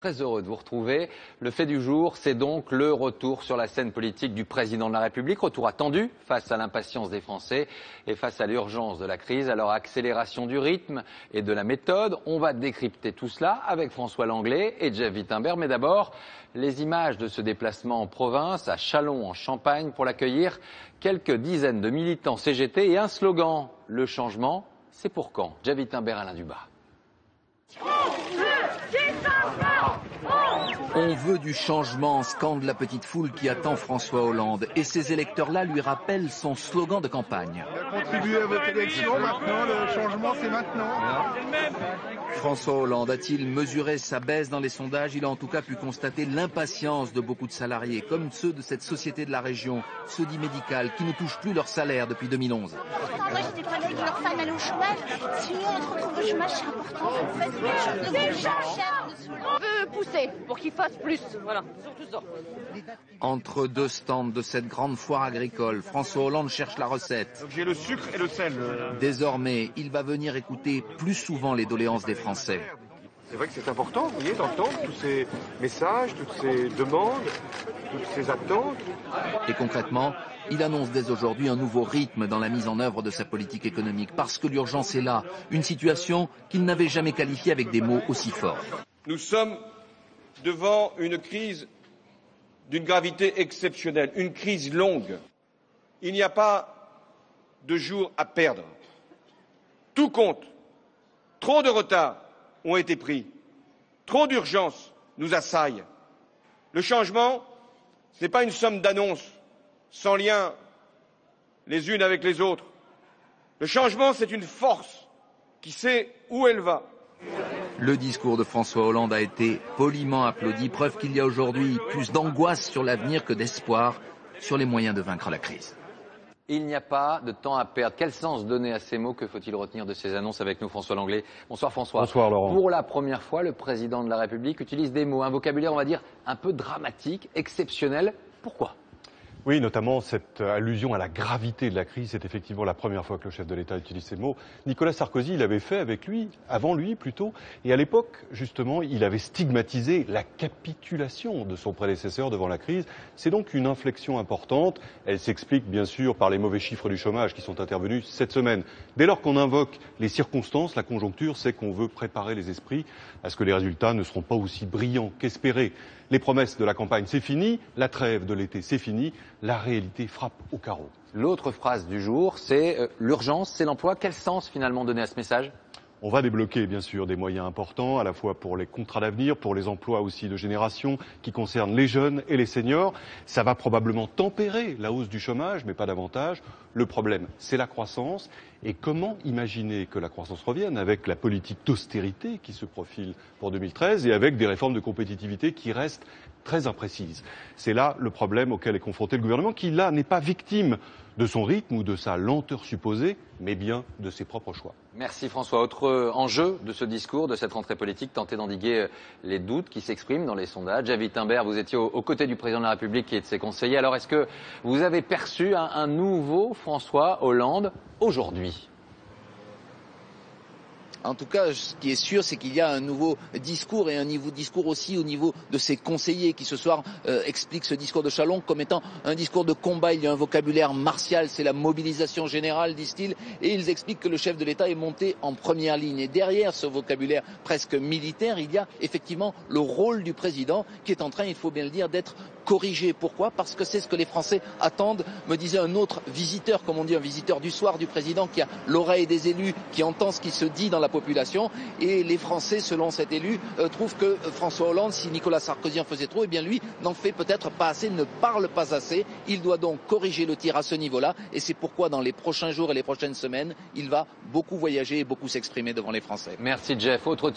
Très heureux de vous retrouver. Le fait du jour, c'est donc le retour sur la scène politique du président de la République. Retour attendu face à l'impatience des Français et face à l'urgence de la crise. Alors, accélération du rythme et de la méthode. On va décrypter tout cela avec François Langlais et Jeff Wittenberg. Mais d'abord, les images de ce déplacement en province, à Châlons en Champagne, pour l'accueillir quelques dizaines de militants CGT et un slogan. Le changement, c'est pour quand? Jeff Wittenberg, Alain Dubas. On veut du changement, scande la petite foule qui attend François Hollande. Et ces électeurs-là lui rappellent son slogan de campagne. Contribuez à votre élection maintenant, le changement c'est maintenant. François Hollande a-t-il mesuré sa baisse dans les sondages? Il a en tout cas pu constater l'impatience de beaucoup de salariés, comme ceux de cette société de la région, ceux dits médicales, qui ne touchent plus leur salaire depuis 2011. Moi j'ai des collègues, leur femme elle est au chômage. Si nous on se retrouve au chômage, c'est important. Vous faites quelque chose de bon. On veut pousser pour qu'ils fassent plus, voilà, surtout ça. Entre deux stands de cette grande foire agricole, François Hollande cherche la recette. Donc j'ai le sucre et le sel. Désormais, il va venir écouter plus souvent les doléances des Français. C'est vrai que c'est important, vous voyez, d'entendre tous ces messages, toutes ces demandes, toutes ces attentes. Et concrètement, il annonce dès aujourd'hui un nouveau rythme dans la mise en œuvre de sa politique économique, parce que l'urgence est là, une situation qu'il n'avait jamais qualifiée avec des mots aussi forts. Nous sommes devant une crise d'une gravité exceptionnelle, une crise longue. Il n'y a pas de jours à perdre. Tout compte. Trop de retards ont été pris. Trop d'urgences nous assaillent. Le changement, ce n'est pas une somme d'annonces sans lien les unes avec les autres. Le changement, c'est une force qui sait où elle va. Le discours de François Hollande a été poliment applaudi, preuve qu'il y a aujourd'hui plus d'angoisse sur l'avenir que d'espoir sur les moyens de vaincre la crise. Il n'y a pas de temps à perdre. Quel sens donner à ces mots? Que faut-il retenir de ces annonces? Avec nous, François Langlais. Bonsoir François. Bonsoir Laurent. Pour la première fois, le président de la République utilise des mots, un vocabulaire, on va dire, un peu dramatique, exceptionnel. Pourquoi? Oui, notamment cette allusion à la gravité de la crise, c'est effectivement la première fois que le chef de l'État utilise ces mots. Nicolas Sarkozy l'avait fait avec lui, avant lui plutôt, et à l'époque, justement, il avait stigmatisé la capitulation de son prédécesseur devant la crise. C'est donc une inflexion importante. Elle s'explique bien sûr par les mauvais chiffres du chômage qui sont intervenus cette semaine. Dès lors qu'on invoque les circonstances, la conjoncture, c'est qu'on veut préparer les esprits à ce que les résultats ne seront pas aussi brillants qu'espérés. Les promesses de la campagne, c'est fini. La trêve de l'été, c'est fini. La réalité frappe au carreau. L'autre phrase du jour, c'est l'urgence, c'est l'emploi. Quel sens finalement donner à ce message? On va débloquer bien sûr des moyens importants, à la fois pour les contrats d'avenir, pour les emplois aussi de génération qui concernent les jeunes et les seniors. Ça va probablement tempérer la hausse du chômage, mais pas davantage. Le problème, c'est la croissance. Et comment imaginer que la croissance revienne avec la politique d'austérité qui se profile pour 2013 et avec des réformes de compétitivité qui restent très imprécises? C'est là le problème auquel est confronté le gouvernement, qui là n'est pas victime de son rythme ou de sa lenteur supposée, mais bien de ses propres choix. Merci François. Autre enjeu de ce discours, de cette rentrée politique, tenter d'endiguer les doutes qui s'expriment dans les sondages. Jeff Wittenberg, vous étiez aux côtés du président de la République et de ses conseillers. Alors est-ce que vous avez perçu un nouveau François Hollande aujourd'hui? En tout cas, ce qui est sûr, c'est qu'il y a un nouveau discours et un niveau discours aussi au niveau de ses conseillers qui ce soir expliquent ce discours de Châlons comme étant un discours de combat. Il y a un vocabulaire martial, c'est la mobilisation générale, disent-ils, et ils expliquent que le chef de l'État est monté en première ligne. Et derrière ce vocabulaire presque militaire, il y a effectivement le rôle du président qui est en train, il faut bien le dire, d'être corrigé. Pourquoi? Parce que c'est ce que les Français attendent, me disait un autre visiteur, comme on dit, un visiteur du soir du président qui a l'oreille des élus, qui entend ce qui se dit dans la population, et les Français, selon cet élu, trouvent que François Hollande, si Nicolas Sarkozy en faisait trop, eh bien lui n'en fait peut-être pas assez, ne parle pas assez. Il doit donc corriger le tir à ce niveau-là, et c'est pourquoi dans les prochains jours et les prochaines semaines, il va beaucoup voyager et beaucoup s'exprimer devant les Français. Merci Jeff. Autre